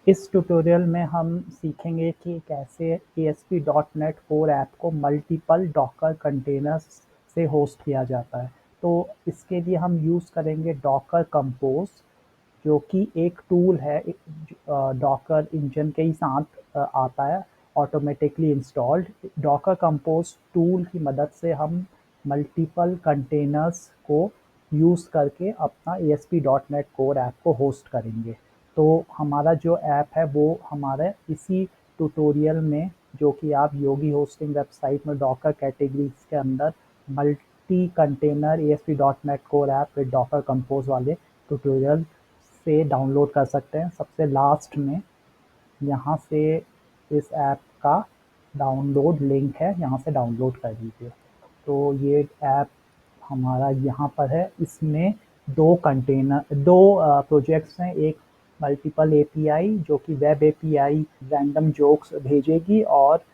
इस ट्यूटोरियल में हम सीखेंगे कि कैसे ASP.NET कोर ऐप को मल्टीपल डॉकर कंटेनर्स से होस्ट किया जाता है। तो इसके लिए हम यूज़ करेंगे डॉकर कंपोज, जो कि एक टूल है, डॉकर इंजन के ही साथ आता है, automatically installed. Docker compose tool की मदद से हम मल्टीपल कंटेनर्स को यूज़ करके अपना ASP.NET कोर ऐप को होस्ट करेंगे। तो हमारा जो ऐप है वो हमारे इसी ट्यूटोरियल में, जो कि आप योगी होस्टिंग वेबसाइट में डॉकर कैटेगरीज के अंदर multi container ASP.NET core app with Docker compose वाले ट्यूटोरियल से डाउनलोड कर सकते हैं। सबसे लास्ट में यहाँ से इस ऐप का डाउनलोड लिंक है, यहाँ से डाउनलोड कर लीजिए। तो ये ऐप हमारा यहाँ पर है। इसमें दो प्रोजेक्ट्स हैं। एक मल्टीपल एपीआई, जो कि वेब एपीआई रैंडम जोक्स भेजेगी, और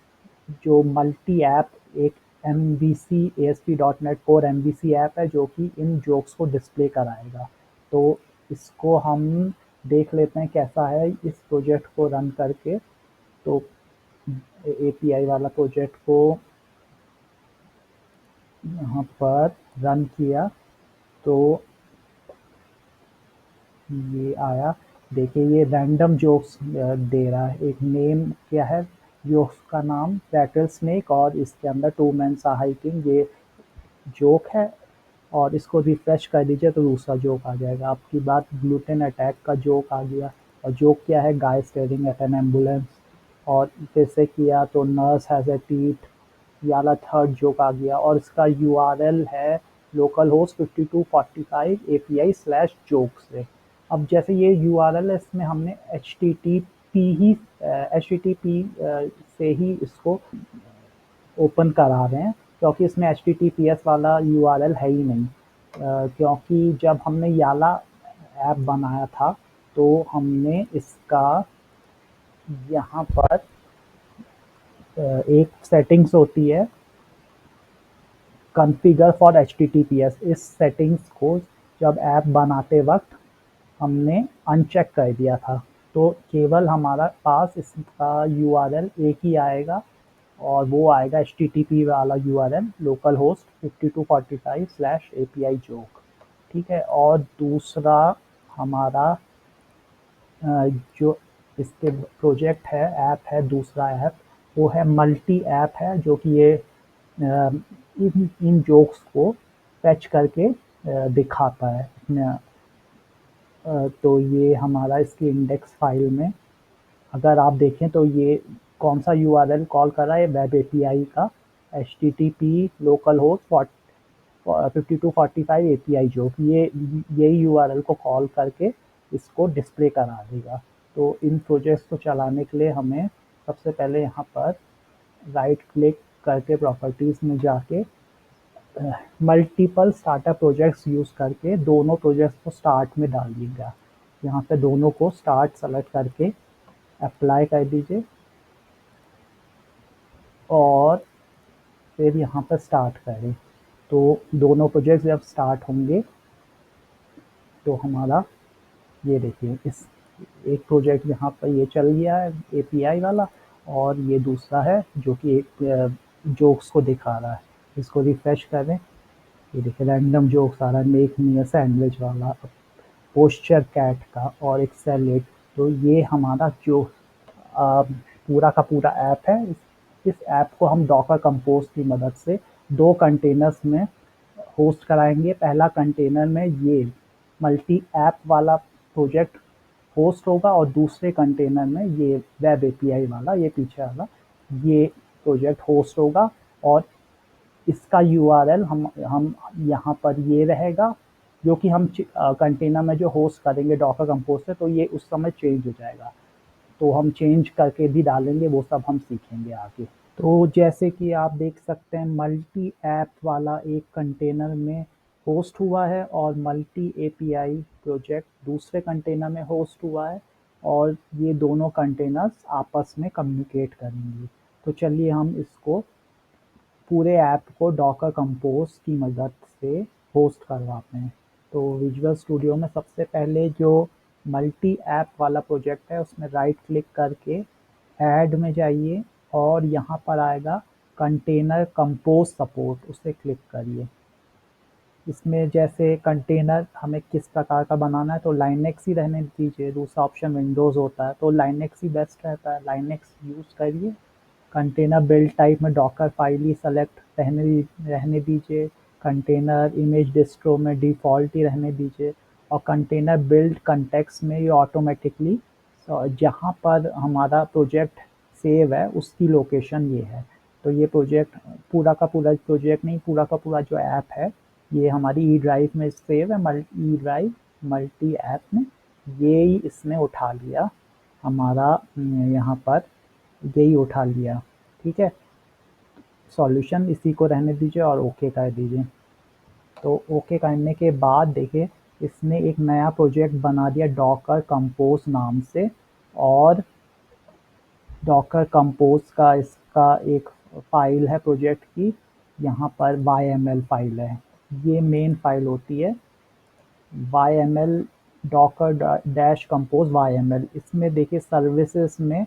जो मल्टी ऐप एक MVC ASP.NET core MVC app है, जो कि इन जोक्स को डिस्प्ले कराएगा। तो इसको हम देख लेते हैं कैसा है इस प्रोजेक्ट को रन करके। तो एपीआई वाला प्रोजेक्ट को यहाँ पर रन किया तो ये आया। देखिए ये रैंडम जोक्स दे रहा है। एक नेम क्या है, जोक्स का नाम रैटल स्नेक, और इसके अंदर टू मैन्स आर हाइकिंग, ये जोक है। और इसको रिफ्रेश कर दीजिए तो दूसरा जोक आ जाएगा। आपकी बात ग्लूटेन अटैक का जोक आ गया। और जोक क्या है, गाय स्टेयरिंग एट एन एम्बुलेंस। और फिर से किया तो नर्स हैज़ ए टीथ, ये वाला थर्ड जोक आ गया। और इसका यूआरएल है local host 5245 API slash joke से। अब जैसे ये यूआरएल है, इसमें हमने एच टी टी पी से ही इसको ओपन करा रहे हैं, क्योंकि इसमें HTTPS वाला यूआरएल है ही नहीं। क्योंकि जब हमने याला ऐप बनाया था तो हमने इसका यहाँ पर एक सेटिंग्स होती है, कॉन्फ़िगर फॉर HTTPS। इस सेटिंग्स को जब ऐप बनाते वक्त हमने अनचेक कर दिया था। तो केवल हमारा पास इसका यूआरएल एक ही आएगा, और वो आएगा HTTP वाला URL local host 5245 slash API joke. ठीक है। और दूसरा हमारा जो इसके प्रोजेक्ट है, ऐप है, दूसरा ऐप वो है मल्टी ऐप है, जो कि ये इन जोक्स को फैच करके दिखाता है। तो ये हमारा इसकी इंडेक्स फाइल में अगर आप देखें तो ये कौन सा यूआरएल कॉल कर रहा है, वेब एपीआई का HTTP लोकल होस्ट 5245 API, जो कि ये यही यूआरएल को कॉल करके इसको डिस्प्ले करा देगा। तो इन प्रोजेक्ट्स को चलाने के लिए हमें सबसे पहले यहाँ पर राइट क्लिक करके प्रॉपर्टीज़ में जाके मल्टीपल स्टार्टर प्रोजेक्ट्स यूज़ करके दोनों प्रोजेक्ट्स को स्टार्ट में डाल दीजिएगा। यहाँ पे दोनों को स्टार्ट सेलेक्ट करके अप्लाई कर दीजिए, और फिर यहाँ पर स्टार्ट करें। तो दोनों प्रोजेक्ट जब स्टार्ट होंगे तो हमारा ये देखिए, इस एक प्रोजेक्ट यहाँ पर ये चल गया है एपीआई वाला, और ये दूसरा है जो कि एक जोक्स को दिखा रहा है। इसको रिफ्रेश करें, ये देखिए रैंडम जोक्स आ रहा है, मेक मी अ सैंडविच वाला, पोस्चर कैट का, और एक सैलेड। तो ये हमारा जो पूरा का पूरा ऐप है। इस ऐप को हम डॉकर कंपोज की मदद से दो कंटेनर्स में होस्ट कराएंगे। पहला कंटेनर में ये मल्टी ऐप वाला प्रोजेक्ट होस्ट होगा, और दूसरे कंटेनर में ये वेब एपीआई वाला, ये पीछे वाला, ये प्रोजेक्ट होस्ट होगा। और इसका यूआरएल हम यहाँ पर ये रहेगा, जो कि हम कंटेनर में जो होस्ट करेंगे डॉकर कंपोज से, तो ये उस समय चेंज हो जाएगा। तो हम चेंज करके भी डालेंगे, वो सब हम सीखेंगे आगे। तो जैसे कि आप देख सकते हैं, मल्टी ऐप वाला एक कंटेनर में होस्ट हुआ है, और मल्टी एपीआई प्रोजेक्ट दूसरे कंटेनर में होस्ट हुआ है, और ये दोनों कंटेनर्स आपस में कम्युनिकेट करेंगे। तो चलिए हम इसको पूरे ऐप को डॉकर कंपोज की मदद से होस्ट करवाते हैं। तो विजुअल स्टूडियो में सबसे पहले जो मल्टी ऐप वाला प्रोजेक्ट है, उसमें राइट क्लिक करके ऐड में जाइए और यहाँ पर आएगा कंटेनर कंपोज सपोर्ट, उसे क्लिक करिए। इसमें जैसे कंटेनर हमें किस प्रकार का बनाना है तो लाइनेक्स ही रहने दीजिए, दूसरा ऑप्शन विंडोज़ होता है तो लाइनेक्स ही बेस्ट रहता है, लाइनेक्स यूज़ करिए। कंटेनर बिल्ड टाइप में डॉकर फाइल ही सेलेक्ट रहने दीजिए। कंटेनर इमेज डिस्ट्रो में डिफ़ॉल्ट ही रहने दीजिए और कंटेनर बिल्ड कंटेक्स्ट में ये ऑटोमेटिकली जहाँ पर हमारा प्रोजेक्ट सेव है उसकी लोकेशन ये है। तो ये प्रोजेक्ट पूरा का पूरा प्रोजेक्ट नहीं, पूरा का पूरा जो ऐप है ये हमारी ई ड्राइव में सेव है, ई ड्राइव मल्टी ऐप में। ये ही इसने उठा लिया हमारा, यहाँ पर यही उठा लिया। ठीक है, सॉल्यूशन इसी को रहने दीजिए और ओके कर दीजिए। तो ओके करने के बाद देखिए इसने एक नया प्रोजेक्ट बना दिया डॉकर कंपोज नाम से, और डॉकर कंपोज का इसका एक फाइल है प्रोजेक्ट की, यहाँ पर YML फाइल है, ये मेन फाइल होती है YML Docker dash compose YML। इसमें देखिए सर्विसेज में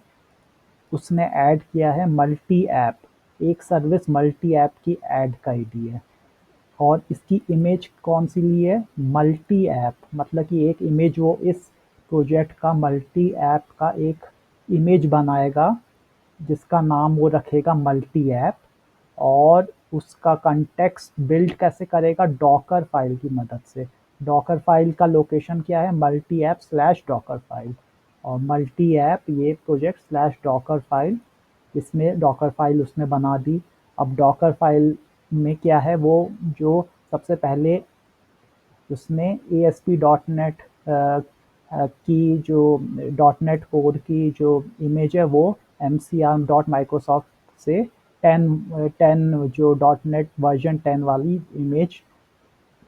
उसने ऐड किया है मल्टी ऐप, एक सर्विस मल्टी ऐप की ऐड कर दी है। और इसकी इमेज कौन सी ली है, मल्टी ऐप, मतलब कि एक इमेज वो इस प्रोजेक्ट का मल्टी ऐप का एक इमेज बनाएगा जिसका नाम वो रखेगा मल्टी ऐप, और उसका कंटेक्स्ट बिल्ड कैसे करेगा, डॉकर फाइल की मदद से। डॉकर फाइल का लोकेशन क्या है, multi app slash Docker file, और मल्टी ऐप ये प्रोजेक्ट स्लैश डॉकर फाइल, इसमें डॉकर फाइल उसने बना दी। अब डॉकर फाइल में क्या है, वो जो सबसे पहले उसने ASP.NET की जो .NEट कोड की जो इमेज है वो mcr.microsoft से 10 जो .NEट वर्जन 10 वाली इमेज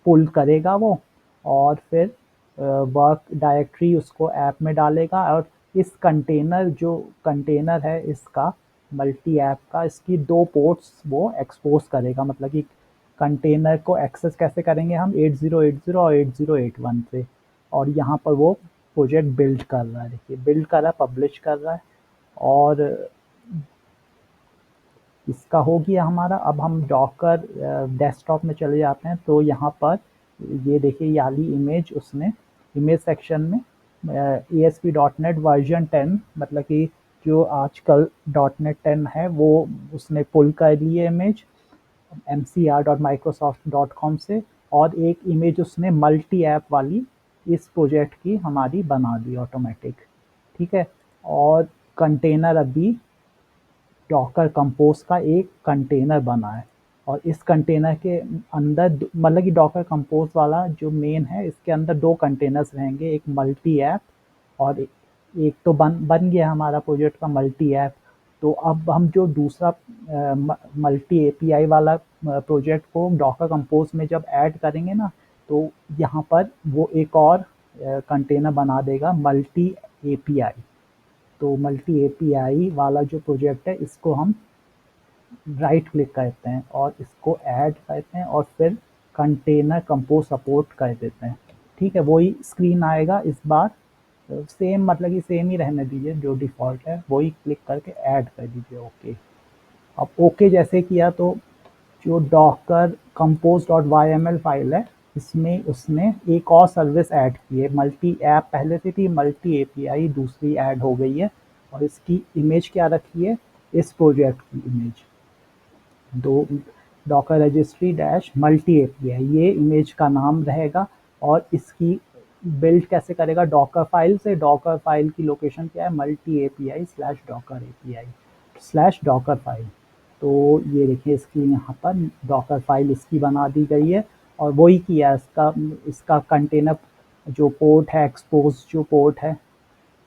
पुल करेगा वो, और फिर वर्क डायरेक्टरी उसको ऐप में डालेगा, और इस कंटेनर जो कंटेनर है इसका मल्टी ऐप का, इसकी 2 पोर्ट्स वो एक्सपोज करेगा। मतलब कि कंटेनर को एक्सेस कैसे करेंगे हम, 8080 और 8081 से, और यहाँ पर वो प्रोजेक्ट बिल्ड कर रहा है, देखिए बिल्ड कर रहा है, पब्लिश कर रहा है। और इसका हो गया हमारा। अब हम डॉकर डेस्कटॉप में चले जाते हैं, तो यहाँ पर ये देखिए ये वाली इमेज उसने इमेज सेक्शन में ASP.NET वर्जन 10, मतलब कि जो आजकल .NET 10 है वो उसने पुल कर ली है इमेज mcr.microsoft.com से, और एक इमेज उसने मल्टी ऐप वाली इस प्रोजेक्ट की हमारी बना दी ऑटोमेटिक। ठीक है, और कंटेनर अभी डॉकर कंपोज का एक कंटेनर बना है, और इस कंटेनर के अंदर मतलब कि डॉकर कंपोज वाला जो मेन है इसके अंदर 2 कंटेनर्स रहेंगे, एक मल्टी ऐप और एक तो बन गया हमारा प्रोजेक्ट का मल्टी ऐप। तो अब हम जो दूसरा मल्टी एपीआई वाला प्रोजेक्ट को डॉकर कंपोज में जब ऐड करेंगे ना, तो यहाँ पर वो एक और कंटेनर बना देगा मल्टी एपीआई। तो मल्टी एपीआई वाला जो प्रोजेक्ट है इसको हम राइट क्लिक करते हैं और इसको ऐड करते हैं और फिर कंटेनर कंपोज सपोर्ट कर देते हैं। ठीक है, वही स्क्रीन आएगा इस बार, सेम मतलब कि सेम ही रहने दीजिए, जो डिफ़ॉल्ट है वही क्लिक करके ऐड कर दीजिए ओके। अब ओके जैसे किया तो जो Docker compose dot YML file है इसमें उसने एक और सर्विस ऐड की है, मल्टी ऐप पहले से थी, मल्टी एपीआई दूसरी ऐड हो गई है, और इसकी इमेज क्या रखी है, इस प्रोजेक्ट की इमेज दो Docker registry dash multi API, ये इमेज का नाम रहेगा। और इसकी बिल्ड कैसे करेगा, डॉकर फाइल से, डॉकर फाइल की लोकेशन क्या है, multi API slash Docker API slash Docker file. तो ये देखिए इसकी यहाँ पर डॉकर फाइल इसकी बना दी गई है, और वही किया इसका इसका कंटेनर जो पोर्ट है, एक्सपोज जो पोर्ट है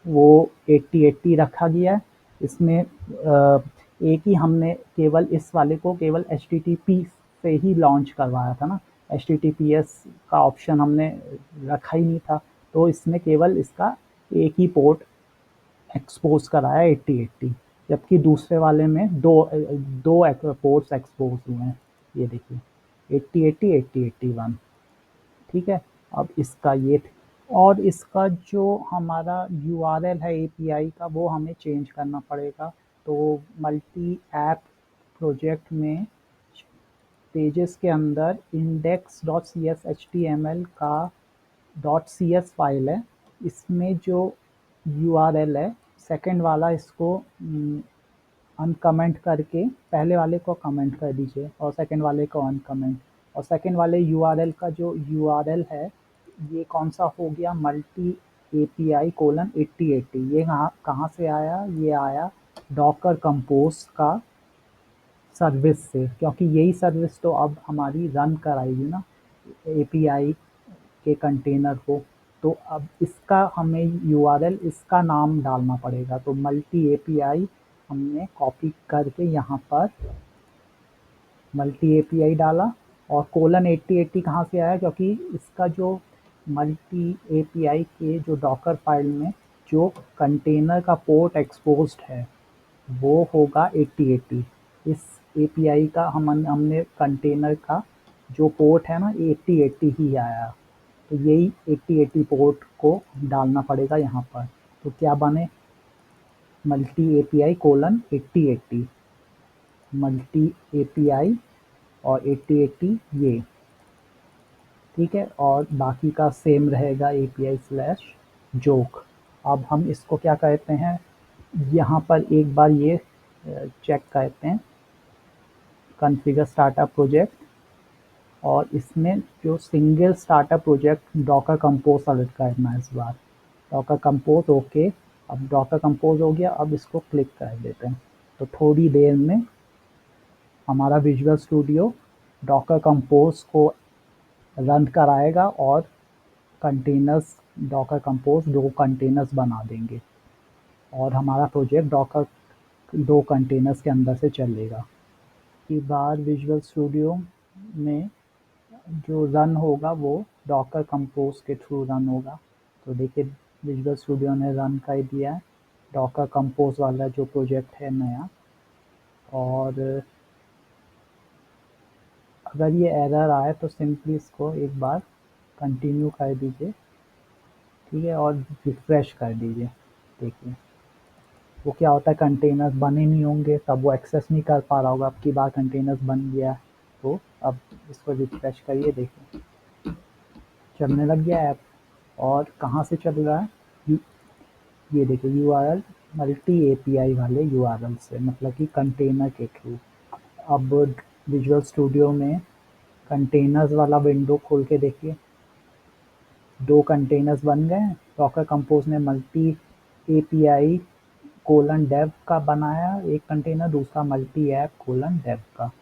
वो 8080 रखा गया है। इसमें एक ही हमने केवल इस वाले को केवल HTTP से ही लॉन्च करवाया था ना, HTTPS का ऑप्शन हमने रखा ही नहीं था, तो इसने केवल इसका एक ही पोर्ट एक्सपोज कराया 8080, जबकि दूसरे वाले में दो पोर्ट्स एक्सपोज हुए हैं, ये देखिए 8080 8081। ठीक है, अब इसका ये और इसका जो हमारा यूआरएल है एपीआई का वो हमें चेंज करना पड़ेगा। तो मल्टी ऐप प्रोजेक्ट में पेजेस के अंदर index.cshtml का .cs फाइल है, इसमें जो यूआरएल है सेकंड वाला इसको अनकमेंट करके पहले वाले को कमेंट कर दीजिए और सेकंड वाले को अनकमेंट। और सेकंड वाले यूआरएल का जो यूआरएल है ये कौन सा हो गया, मल्टी एपीआई कोलन 8080। ये कहाँ कहाँ से आया, ये आया डॉकर कंपोज का सर्विस से, क्योंकि यही सर्विस तो अब हमारी रन कराएगी ना एपीआई के कंटेनर को। तो अब इसका हमें यूआरएल इसका नाम डालना पड़ेगा। तो मल्टी एपीआई हमने कॉपी करके यहाँ पर मल्टी एपीआई डाला। और कोलन 8080 कहाँ से आया, क्योंकि इसका जो मल्टी एपीआई के जो डॉकर फाइल में जो कंटेनर का पोर्ट एक्सपोज्ड है वो होगा 8080। इस एपीआई का हमने कंटेनर का जो पोर्ट है ना 8080 ही आया। तो यही 8080 पोर्ट को डालना पड़ेगा यहाँ पर। तो क्या बने, multi API colon 8080, multi API और 8080 ये, ठीक है। और बाकी का सेम रहेगा एपीआई स्लैश जोक। अब हम इसको क्या कहते हैं, यहाँ पर एक बार ये चेक करते हैं कॉन्फ़िगर स्टार्टअप प्रोजेक्ट। और इसमें जो single startup project Docker compose select करना है इस बार। डॉकर कंपोज ओके, अब डॉकर कंपोज हो गया। अब इसको क्लिक कर देते हैं तो थोड़ी देर में हमारा विजुअल स्टूडियो डॉकर कंपोज को रन कराएगा और कंटेनर्स डॉकर कंपोज 2 कंटेनर्स बना देंगे और हमारा प्रोजेक्ट डॉकर 2 कंटेनर्स के अंदर से चलेगा। की बार विजुअल स्टूडियो में जो रन होगा वो डॉकर कंपोज के थ्रू रन होगा। तो देखिए विजुअल स्टूडियो ने रन कर दिया है डॉकर कंपोज वाला जो प्रोजेक्ट है नया। और अगर ये एरर आए तो सिंपली इसको एक बार कंटिन्यू कर दीजिए, ठीक है, और रिफ्रेश कर दीजिए। देखिए वो क्या होता है, कंटेनर्स बने नहीं होंगे तब वो एक्सेस नहीं कर पा रहा होगा। अब की बार कंटेनर्स बन गया तो अब इसको रिफ्रेश करिए, देखिए चलने लग गया ऐप। और कहाँ से चल रहा है, ये देखिए यूआरएल मल्टी एपीआई वाले यूआरएल से, मतलब कि कंटेनर के थ्रू। अब विजुअल स्टूडियो में कंटेनर्स वाला विंडो खोल के देखिए 2 कंटेनर्स बन गए हैं। डॉकर कंपोज ने मल्टी एपीआई कोलन डेव का बनाया एक कंटेनर, दूसरा मल्टी ऐप कोलन डेव का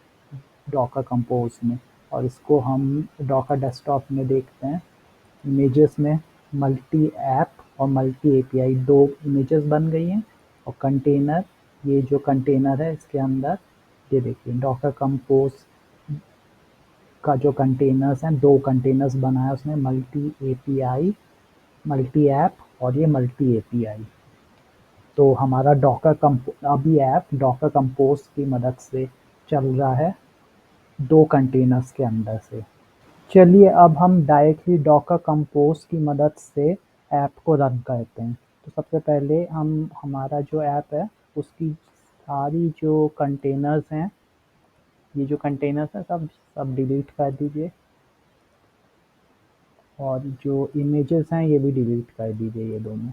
डॉकर कंपोज में। और इसको हम डॉकर डेस्कटॉप में देखते हैं, इमेजेस में मल्टी ऐप और मल्टी एपीआई 2 इमेजेस बन गई हैं। और कंटेनर, ये जो कंटेनर है इसके अंदर ये देखिए डॉकर कंपोज का जो कंटेनर्स हैं 2 कंटेनर्स बनाया उसने, मल्टी एपीआई, मल्टी ऐप और ये मल्टी एपीआई। तो हमारा डॉकर कंपो अभी ऐप डॉकर कंपोज की मदद से चल रहा है 2 कंटेनर्स के अंदर से। चलिए अब हम डायरेक्टली डॉकर कंपोज की मदद से ऐप को रन करते हैं। तो सबसे पहले हम हमारा जो ऐप है उसकी सारी जो कंटेनर्स हैं, ये जो कंटेनर्स हैं सब सब डिलीट कर दीजिए। और जो इमेजेस हैं ये भी डिलीट कर दीजिए, ये दोनों।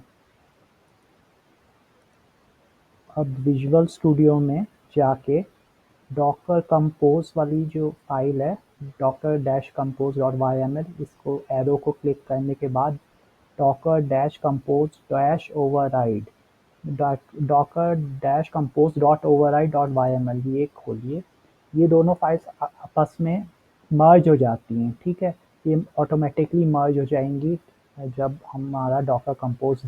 अब विजुअल स्टूडियो में जाके डॉकर कंपोज वाली जो फाइल है docker dash compose dot Y M L, इसको एरो को क्लिक करने के बाद docker dash compose dash override docker dash compose dot override dot Y M L, ये खोलिए। ये दोनों फाइल्स आपस में मर्ज हो जाती हैं, ठीक है। ये ऑटोमेटिकली मर्ज हो जाएंगी जब हमारा डॉकर कंपोज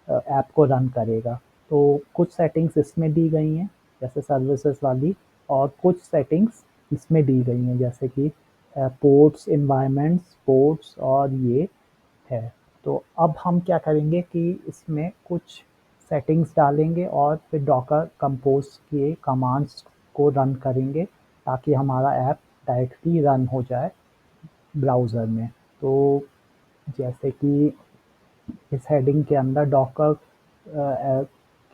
ऐप को रन करेगा। तो कुछ सेटिंग्स इसमें दी गई हैं जैसे सर्विसेज वाली, और कुछ सेटिंग्स इसमें दी गई हैं जैसे कि पोर्ट्स, एनवायरनमेंट्स, पोर्ट्स और ये है। तो अब हम क्या करेंगे कि इसमें कुछ सेटिंग्स डालेंगे और फिर डॉकर कंपोज के कमांड्स को रन करेंगे ताकि हमारा ऐप डायरेक्टली रन हो जाए ब्राउज़र में। तो जैसे कि इस हेडिंग के अंदर डॉकर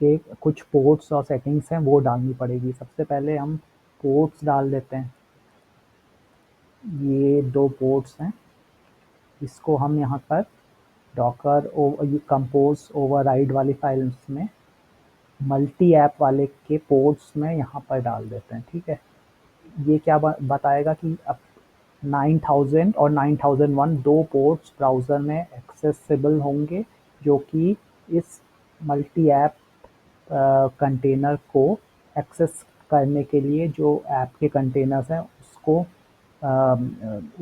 के कुछ पोर्ट्स और सेटिंग्स हैं वो डालनी पड़ेगी। सबसे पहले हम पोर्ट्स डाल देते हैं। ये 2 पोर्ट्स हैं, इसको हम यहाँ पर डॉकर कंपोज ओवरराइड वाली फाइल्स में मल्टी ऐप वाले के पोर्ट्स में यहाँ पर डाल देते हैं। ठीक है, ये क्या बताएगा कि अब 9000 और 9001 2 पोर्ट्स ब्राउज़र में एक्सेसिबल होंगे, जो कि इस मल्टी ऐप कंटेनर को एक्सेस करने के लिए जो ऐप के कंटेनर्स हैं उसको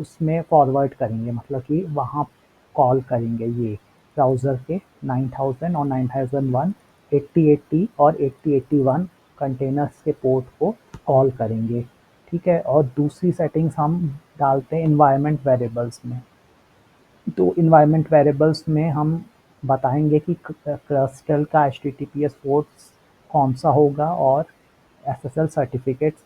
उसमें फॉरवर्ड करेंगे, मतलब कि वहाँ कॉल करेंगे ये ब्राउज़र के 9000 और 9001 8080 और 8081 कंटेनर्स के पोर्ट को कॉल करेंगे। ठीक है, और दूसरी सेटिंग्स हम डालते हैं इन्वायरमेंट वेरिएबल्स में। तो इन्वायरमेंट वेरिएबल्स में हम बताएंगे कि क्रस्टल का HTTPS पोर्ट कौन सा होगा और SSL सर्टिफिकेट्स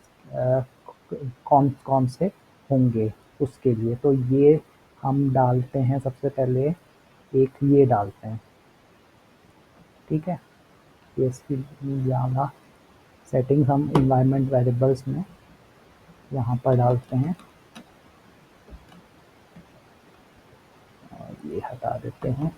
कौन कौन से होंगे उसके लिए। तो ये हम डालते हैं, सबसे पहले एक ये डालते हैं। ठीक है, ASP जावा सेटिंग्स हम इन्वायरमेंट वेरिएबल्स में यहाँ पर डालते हैं और ये हटा देते हैं।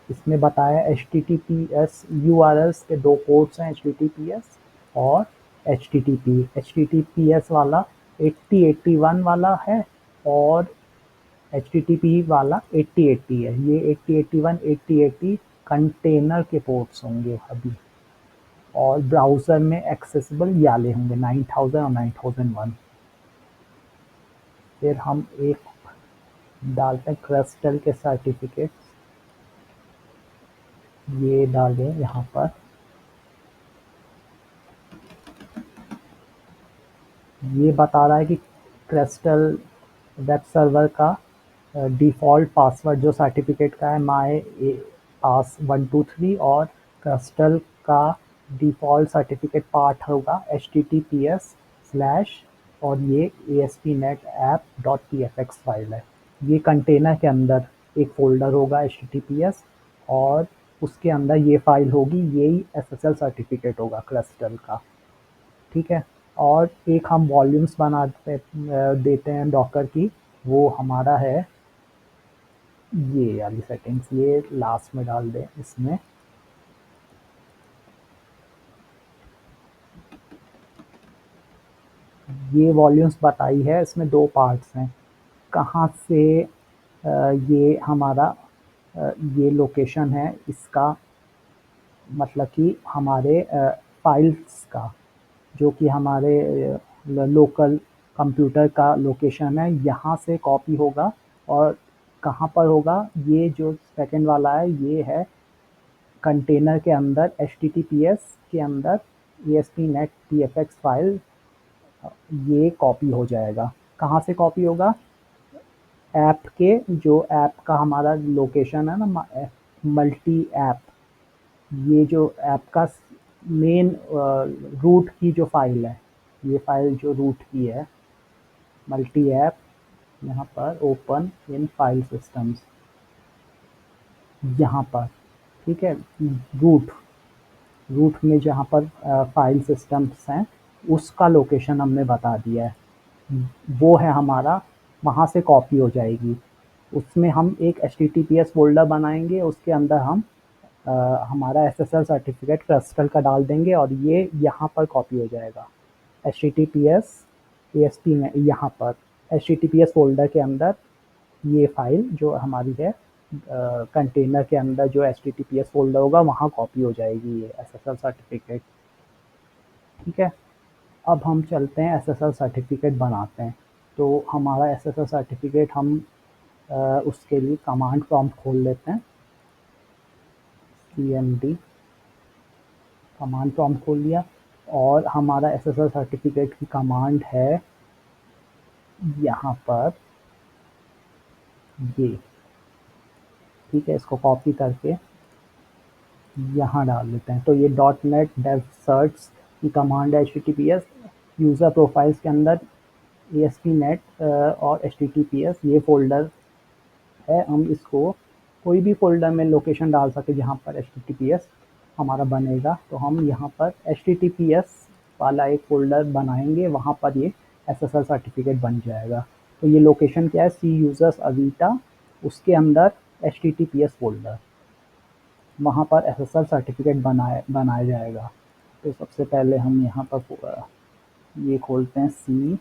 इसमें बताया HTTPS URLs के 2 पोर्ट्स हैं, HTTPS और HTTP। HTTPS वाला 8081 वाला है और HTTP वाला 8080 है। ये 8081 8080 कंटेनर के पोर्ट्स होंगे अभी, और ब्राउज़र में एक्सेसिबल ये वाले होंगे 9000 और 9001। फिर हम एक डालते हैं क्रस्टल के सर्टिफिकेट्स, ये डालें यहाँ पर। ये बता रहा है कि क्रिस्टल वेब सर्वर का डिफ़ॉल्ट पासवर्ड जो सर्टिफिकेट का है माई पास 123 और क्रिस्टल का डिफ़ॉल्ट सर्टिफिकेट पार्ट होगा https/ और ये ASP.NET app.tfx फाइल है। ये कंटेनर के अंदर एक फ़ोल्डर होगा HTTPS और उसके अंदर ये फाइल होगी, यही SSL सर्टिफिकेट होगा क्रिस्टल का। ठीक है, और एक हम वॉल्यूम्स बनाते देते हैं डॉकर की, वो हमारा है ये वाली सेटिंग्स, ये लास्ट में डाल दें। इसमें ये वॉल्यूम्स बताई है, इसमें 2 पार्ट्स हैं। कहाँ से ये हमारा ये लोकेशन है इसका, मतलब कि हमारे फाइल्स का, जो कि हमारे लोकल कंप्यूटर का लोकेशन है, यहाँ से कॉपी होगा। और कहाँ पर होगा, ये जो सेकंड वाला है ये है कंटेनर के अंदर HTTPS के अंदर ASP.NET TFX फाइल, ये कॉपी हो जाएगा। कहाँ से कॉपी होगा, ऐप के, जो ऐप का हमारा लोकेशन है ना, मल्टी ऐप, ये जो ऐप का मेन रूट की जो फाइल है, ये फाइल जो रूट की है मल्टी ऐप, यहाँ पर ओपन इन फाइल सिस्टम्स, यहाँ पर। ठीक है, रूट रूट में जहाँ पर फाइल सिस्टम्स हैं उसका लोकेशन हमने बता दिया है, वो है हमारा, वहाँ से कॉपी हो जाएगी। उसमें हम एक HTTPS फोल्डर बनाएंगे, उसके अंदर हम हमारा SSL सर्टिफिकेट क्रिस्टल का डाल देंगे और ये यहाँ पर कॉपी हो जाएगा HTTPS ASP में, यहाँ पर HTTPS फोल्डर के अंदर ये फाइल जो हमारी है कंटेनर के अंदर जो HTTPS फोल्डर होगा वहाँ कॉपी हो जाएगी ये SSL सर्टिफिकेट। ठीक है, अब हम चलते हैं SSL सर्टिफिकेट बनाते हैं। तो हमारा SSL सर्टिफिकेट हम उसके लिए कमांड प्रॉम्प्ट खोल लेते हैं, cmd कमांड प्रॉम्प्ट खोल लिया, और हमारा SSL सर्टिफिकेट की कमांड है यहाँ पर ये। ठीक है, इसको कॉपी करके यहाँ डाल देते हैं। तो ये .NET dev certs की कमांड है, HTTPS यूज़र प्रोफाइल्स के अंदर ASP.NET और HTTPS ये फोल्डर है, हम इसको कोई भी फ़ोल्डर में लोकेशन डाल सकते जहाँ पर एचटीटीपीएस हमारा बनेगा। तो हम यहाँ पर एचटीटीपीएस वाला एक फ़ोल्डर बनाएंगे, वहाँ पर ये एसएसएल सर्टिफिकेट बन जाएगा। तो ये लोकेशन क्या है, सी यूज़र्स अवीटा, उसके अंदर एचटीटीपीएस फ़ोल्डर, वहाँ पर एसएसएल सर्टिफिकेट बनाया जाएगा। तो सबसे पहले हम यहाँ पर ये खोलते हैं, सी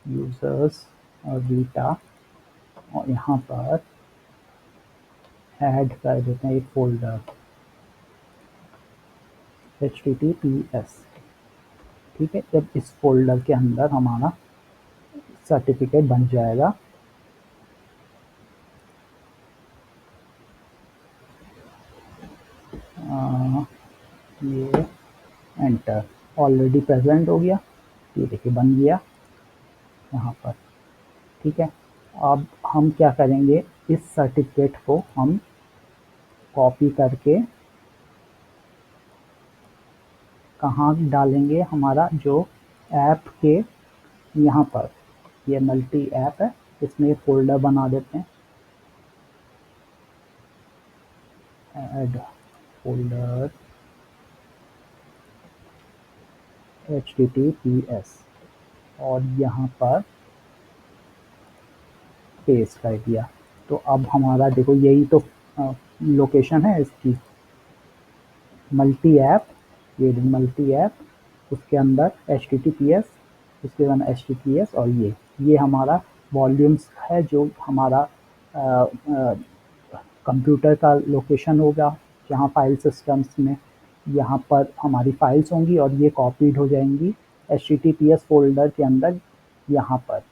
यूज़र्स अवीटा, और यहाँ पर ऐड कर देते हैं एक फ़ोल्डर HTTPS। ठीक है, जब इस फ़ोल्डर के अंदर हमारा सर्टिफिकेट बन जाएगा, ये एंटर, ऑलरेडी प्रेजेंट हो गया, ये देखिए बन गया यहाँ पर। ठीक है, अब हम क्या करेंगे, इस सर्टिफिकेट को हम कॉपी करके कहाँ डालेंगे, हमारा जो ऐप के यहाँ पर, ये मल्टी ऐप है, इसमें फ़ोल्डर बना देते हैं, ऐड फ़ोल्डर HTTPS, और यहाँ पर पेस्ट कर दिया। तो अब हमारा देखो यही तो लोकेशन है इसकी, मल्टी ऐप, ये मल्टी ऐप, उसके अंदर HTTPS, उसके बाद HTTPS, और ये हमारा वॉल्यूम्स है, जो हमारा कंप्यूटर का लोकेशन होगा, जहाँ फाइल सिस्टम्स में यहाँ पर हमारी फाइल्स होंगी, और ये कॉपीड हो जाएंगी HTTPS फ़ोल्डर के अंदर, यहाँ पर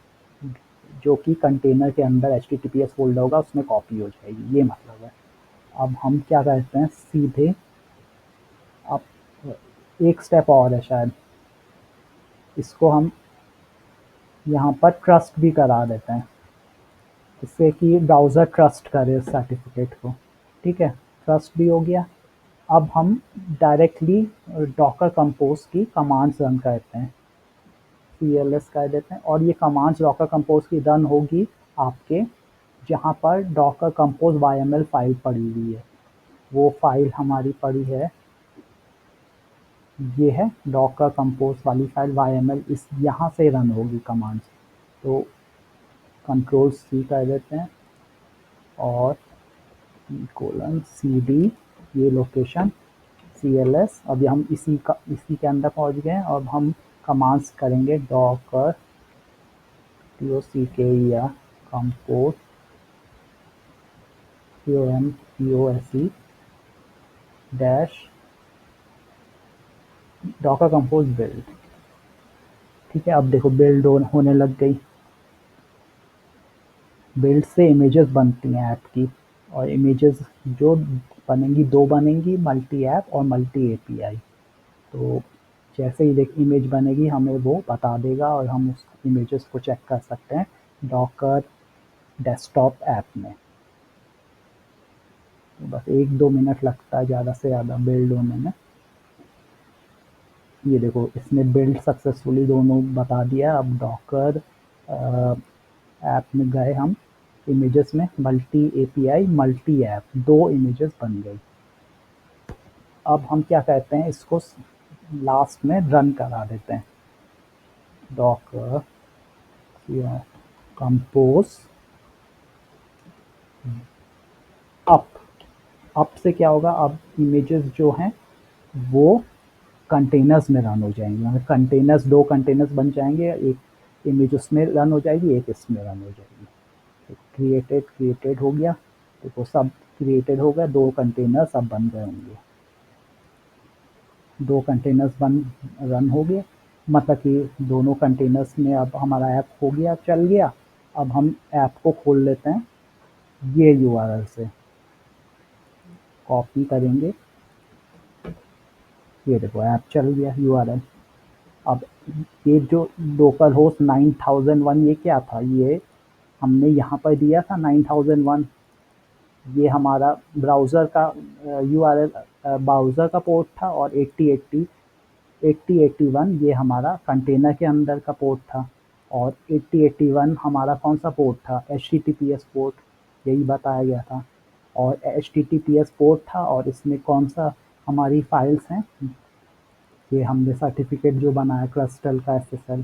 जो कि कंटेनर के अंदर HTTPS फ़ोल्डर होगा, उसमें कॉपी हो जाएगी, ये मतलब है। अब हम क्या करते हैं, सीधे अब एक स्टेप और है शायद, इसको हम यहाँ पर ट्रस्ट भी करा देते हैं, इससे कि ब्राउज़र ट्रस्ट करे उस सर्टिफिकेट को। ठीक है, ट्रस्ट भी हो गया। अब हम डायरेक्टली डॉकर कंपोज की कमांड्स रन करते हैं, CLS कर देते हैं, और ये कमांड्स डॉकर कंपोज की रन होगी आपके जहाँ पर डॉकर कंपोज YML फाइल पड़ी हुई है। वो फाइल हमारी पड़ी है, ये है डॉकर कंपोज वाली फाइल YML, इस यहाँ से रन होगी कमांड्स। तो Ctrl+C कर देते हैं, और :cd, ये लोकेशन CLS। अभी हम इसी के अंदर पहुंच गए। अब हम कमांड्स करेंगे Docker DOCKER compose COMPOSE dash Docker compose build. ठीक है, अब देखो बिल्ड होने लग गई। बिल्ड से इमेजेस बनती हैं ऐप की, और इमेजेस जो बनेंगी, दो बनेंगी, मल्टी ऐप और मल्टी API। तो जैसे ही देख इमेज बनेगी हमें वो बता देगा, और हम उस इमेजेस को चेक कर सकते हैं डॉकर डेस्कटॉप ऐप में। तो बस 1-2 मिनट लगता है ज़्यादा से ज़्यादा बिल्ड होने में। ये देखो इसने बिल्ड सक्सेसफुली दोनों बता दिया। अब डॉकर ऐप में गए हम, इमेजेस में multi API multi app, 2 images बन गई। अब हम क्या कहते हैं, इसको लास्ट में रन करा देते हैं, डॉकर कंपोज अप से क्या होगा, अब इमेजेस जो हैं वो कंटेनर्स में रन हो जाएंगे, मतलब कंटेनर्स, 2 कंटेनर्स बन जाएंगे, एक इमेज उसमें रन हो जाएगी, एक इसमें रन हो जाएगी। तो क्रिएटेड हो गया, देखो सब क्रिएटेड हो गया, 2 कंटेनर्स अब बन गए होंगे, 2 कंटेनर्स रन हो गए, मतलब कि दोनों कंटेनर्स में अब हमारा ऐप हो गया, चल गया। अब हम ऐप को खोल लेते हैं, ये URL से कॉपी करेंगे, ये देखो ऐप चल गया URL। अब ये जो लोकल होस्ट 9001, ये क्या था, ये हमने यहाँ पर दिया था 9001, ये हमारा ब्राउज़र का URL, ब्राउज़र का पोर्ट था, और 8081 ये हमारा कंटेनर के अंदर का पोर्ट था, और 8081 हमारा कौन सा पोर्ट था, HTTPS पोर्ट। यही बताया गया था। और HTTPS पोर्ट था और इसमें कौन सा हमारी फाइल्स हैं, ये हमने सर्टिफिकेट जो बनाया क्रिस्टल का SSL,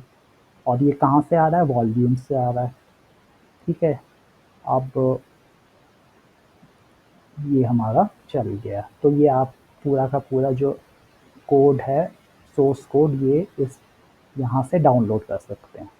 और ये कहाँ से आ रहा है, वॉल्यूम से आ रहा है। ठीक है, अब ये हमारा चल गया, तो ये आप पूरा का पूरा जो कोड है, सोर्स कोड, ये इस यहाँ से डाउनलोड कर सकते हैं।